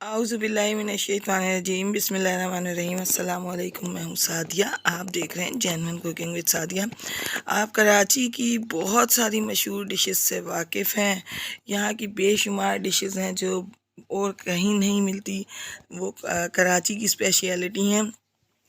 आउज़ुबिल्लाहिमिनश्शैतानिर्रजीम बिस्मिल्लाहिर्रहमानिर्रहीम अस्सलाम वालेकुम। मैं हूँ सादिया, आप देख रहे हैं जेन्युइन कुकिंग विद सादिया। आप कराची की बहुत सारी मशहूर डिशेस से वाकिफ़ हैं। यहाँ की बेशुमार डिशेस हैं जो और कहीं नहीं मिलती, वो कराची की स्पेशलिटी हैं।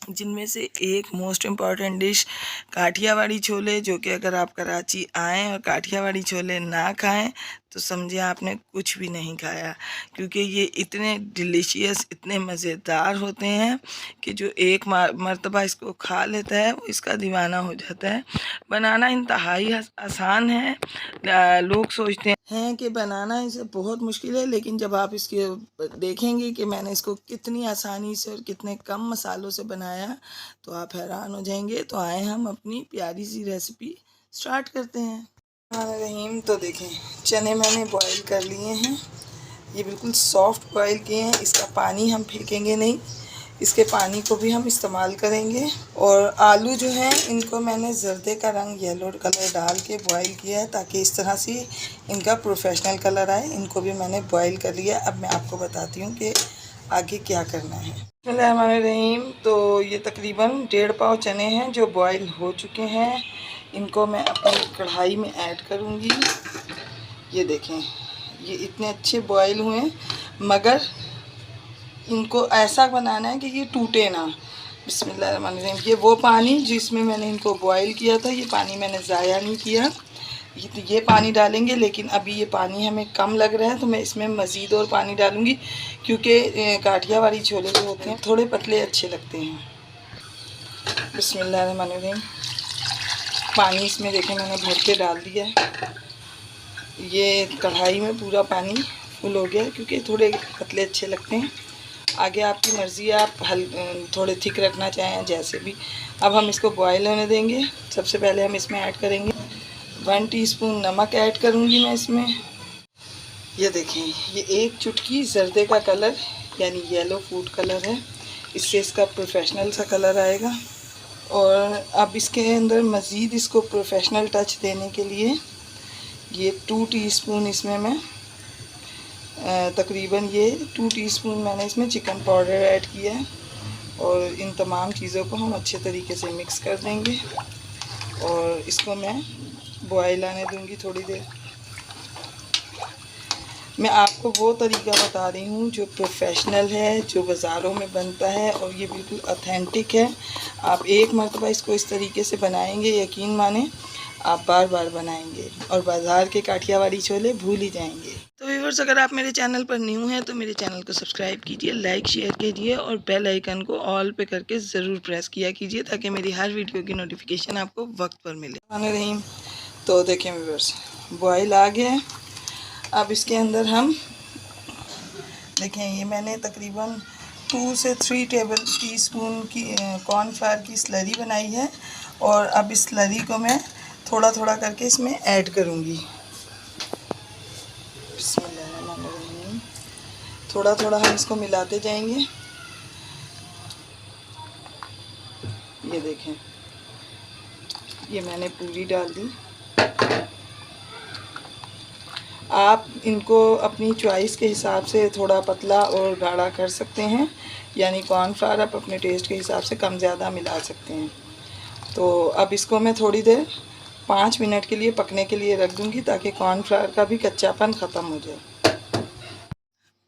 जिनमें से एक most important dish Kathiawadi chole, जो कि अगर आप कराची आएँ और काठियावाड़ी छोले ना खाएं तो समझे आपने कुछ भी नहीं खाया, क्योंकि ये इतने डिलीशियस, इतने मज़ेदार होते हैं कि जो एक मर्तबा इसको खा लेता है वो इसका दीवाना हो जाता है। बनाना इंतहाई आसान है। लोग सोचते हैं कि बनाना इसे बहुत मुश्किल है, लेकिन जब आप इसके देखेंगे कि मैंने इसको कितनी आसानी से और कितने कम मसालों से बनाया तो आप हैरान हो जाएंगे। तो आए हम अपनी प्यारी सी रेसिपी स्टार्ट करते हैं। रहीम, तो देखें, चने मैंने बॉईल कर लिए हैं। ये बिल्कुल सॉफ्ट बॉईल किए हैं। इसका पानी हम फेंकेंगे नहीं, इसके पानी को भी हम इस्तेमाल करेंगे। और आलू जो हैं इनको मैंने जर्दे का रंग, येलो कलर डाल के बॉईल किया है ताकि इस तरह से इनका प्रोफेशनल कलर आए। इनको भी मैंने बॉईल कर लिया। अब मैं आपको बताती हूँ कि आगे क्या करना है। बिस्मिल्लाहिर्रहमानिर्रहीम। तो ये तकरीबन 1.5 पाव चने हैं जो बॉईल हो चुके हैं। इनको मैं अपनी कढ़ाई में ऐड करूँगी। ये देखें, ये इतने अच्छे बॉईल हुए हैं, मगर इनको ऐसा बनाना है कि ये टूटे ना। बिस्मिल्लाहिर्रहमानिर्रहीम। ये वो पानी जिसमें मैंने इनको बॉईल किया था, ये पानी मैंने ज़ाया नहीं किया। ये पानी डालेंगे, लेकिन अभी ये पानी हमें कम लग रहा है तो मैं इसमें मज़ीद और पानी डालूँगी, क्योंकि काठियावाड़ी छोले जो होते हैं थोड़े पतले अच्छे लगते हैं। बिस्मिल्लाहिर्रहमानिर्रहीम। पानी इसमें देखें मैंने भर के डाल दिया है। ये कढ़ाई में पूरा पानी फुल हो गया है, क्योंकि थोड़े पतले अच्छे लगते हैं। आगे आपकी मर्ज़ी है, आप थोड़े थिक रखना चाहें, जैसे भी। अब हम इसको बॉयल होने देंगे। सबसे पहले हम इसमें ऐड करेंगे 1 टीस्पून नमक ऐड करूँगी मैं इसमें। ये देखें, ये एक चुटकी जर्दे का कलर यानी येलो फूड कलर है, इससे इसका प्रोफेशनल सा कलर आएगा। और अब इसके अंदर मज़ीद इसको प्रोफेशनल टच देने के लिए ये 2 टीस्पून इसमें मैं तकरीबन ये 2 टीस्पून मैंने इसमें चिकन पाउडर ऐड किया है। और इन तमाम चीज़ों को हम अच्छे तरीके से मिक्स कर देंगे और इसको मैं बॉयल आने दूंगी थोड़ी देर। मैं आपको वो तरीका बता रही हूँ जो प्रोफेशनल है, जो बाज़ारों में बनता है, और ये बिल्कुल ऑथेंटिक है। आप एक मरतबा इसको इस तरीके से बनाएंगे, यकीन माने आप बार बार बनाएंगे और बाज़ार के काठियावाड़ी छोले भूल ही जाएंगे। तो व्यूअर्स, अगर आप मेरे चैनल पर न्यू हैं तो मेरे चैनल को सब्सक्राइब कीजिए, लाइक शेयर कीजिए और बेल आइकन को ऑल पे करके ज़रूर प्रेस किया कीजिए, ताकि मेरी हर वीडियो की नोटिफिकेशन आपको वक्त पर मिले। रहीम, तो देखें व्यूअर्स, बॉयल आ गया है। अब इसके अंदर हम देखें, ये मैंने तकरीबन 2 से 3 टेबल टीस्पून की कॉर्नफ्लावर की स्लरी बनाई है। और अब इस स्लरी को मैं थोड़ा थोड़ा करके इसमें ऐड करूँगी। बिस्मिल्लाहिर्रहमानिर्रहीम। थोड़ा थोड़ा हम इसको मिलाते जाएंगे। ये देखें, ये मैंने पूरी डाल दी। आप इनको अपनी चॉइस के हिसाब से थोड़ा पतला और गाढ़ा कर सकते हैं, यानी कॉर्नफ्लावर आप अपने टेस्ट के हिसाब से कम ज़्यादा मिला सकते हैं। तो अब इसको मैं थोड़ी देर 5 मिनट के लिए पकने के लिए रख दूंगी, ताकि कॉर्नफ्लावर का भी कच्चापन ख़त्म हो जाए।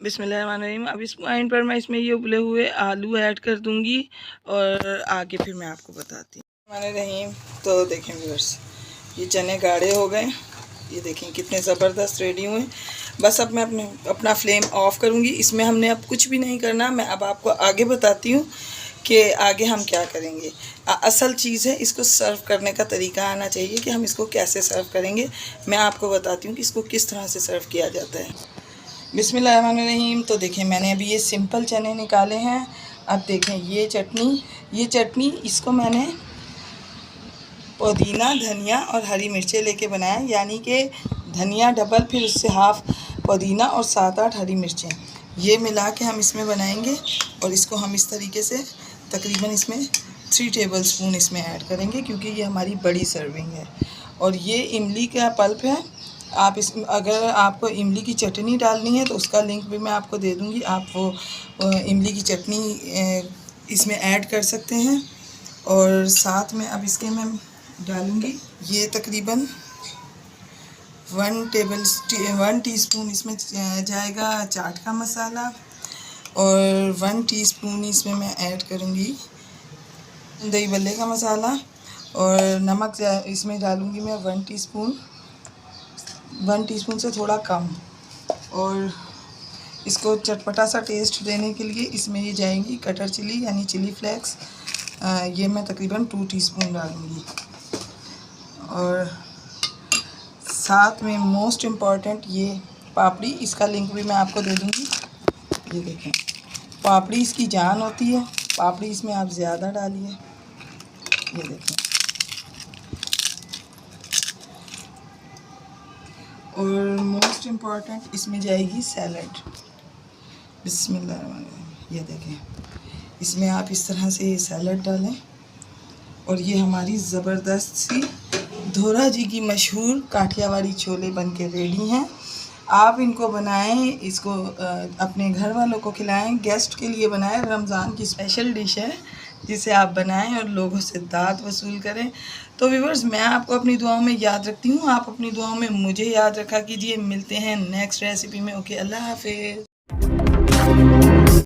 बिस्मिल्लाहिर्रहमानिर्रहीम। अब इस पॉइंट पर मैं इसमें ये उबले हुए आलू ऐड कर दूंगी और आगे फिर मैं आपको बताती हूँ। रहीम, तो देखें व्यूअर्स, ये चने गाढ़े हो गए। ये देखें कितने ज़बरदस्त रेडी हुए। बस अब मैं अपना फ्लेम ऑफ करूँगी। इसमें हमने अब कुछ भी नहीं करना। मैं अब आपको आगे बताती हूँ कि आगे हम क्या करेंगे। असल चीज़ है, इसको सर्व करने का तरीका आना चाहिए कि हम इसको कैसे सर्व करेंगे। मैं आपको बताती हूँ कि इसको किस तरह से सर्व किया जाता है। बिस्मिल्लाहिर्रहमानिर्रहीम। तो देखें, मैंने अभी ये सिंपल चने निकाले हैं। अब देखें, ये चटनी इसको मैंने पुदीना, धनिया और हरी मिर्चें लेके बनाया, यानी कि धनिया डबल, फिर उससे हाफ़ पुदीना और 7-8 हरी मिर्चें, ये मिला के हम इसमें बनाएंगे। और इसको हम इस तरीके से तकरीबन इसमें 3 टेबलस्पून इसमें ऐड करेंगे, क्योंकि ये हमारी बड़ी सर्विंग है। और ये इमली का पल्प है, आप इस अगर आपको इमली की चटनी डालनी है तो उसका लिंक भी मैं आपको दे दूँगी। आप वो इमली की चटनी इसमें ऐड कर सकते हैं। और साथ में अब इसके मैं डालूँगी ये तकरीबन 1 टीस्पून इसमें जाएगा चाट का मसाला, और 1 टीस्पून इसमें मैं ऐड करूँगी दही भल्ले का मसाला, और नमक इसमें डालूँगी मैं 1 टीस्पून से थोड़ा कम। और इसको चटपटा सा टेस्ट देने के लिए इसमें ये जाएंगी कटर चिली यानी चिली फ्लेक्स, ये मैं तकरीबन 2 टीस्पून डालूँगी। और साथ में मोस्ट इम्पॉर्टेंट ये पापड़ी, इसका लिंक भी मैं आपको दे दूँगी। ये देखें, पापड़ी इसकी जान होती है, पापड़ी इसमें आप ज़्यादा डालिए। ये देखें, और मोस्ट इम्पॉर्टेंट इसमें जाएगी सैलड। बिस्मिल्लाह। ये देखें, इसमें आप इस तरह से ये सैलड डालें और ये हमारी ज़बरदस्त सी धोरा जी की मशहूर काठियावाड़ी छोले बन के रेडी हैं। आप इनको बनाएं, इसको अपने घर वालों को खिलाएं, गेस्ट के लिए बनाएं। रमज़ान की स्पेशल डिश है जिसे आप बनाएं और लोगों से दाद वसूल करें। तो व्यूअर्स, मैं आपको अपनी दुआओं में याद रखती हूँ, आप अपनी दुआओं में मुझे याद रखा कीजिए। मिलते हैं नेक्स्ट रेसिपी में। ओके, अल्लाह हाफिज़।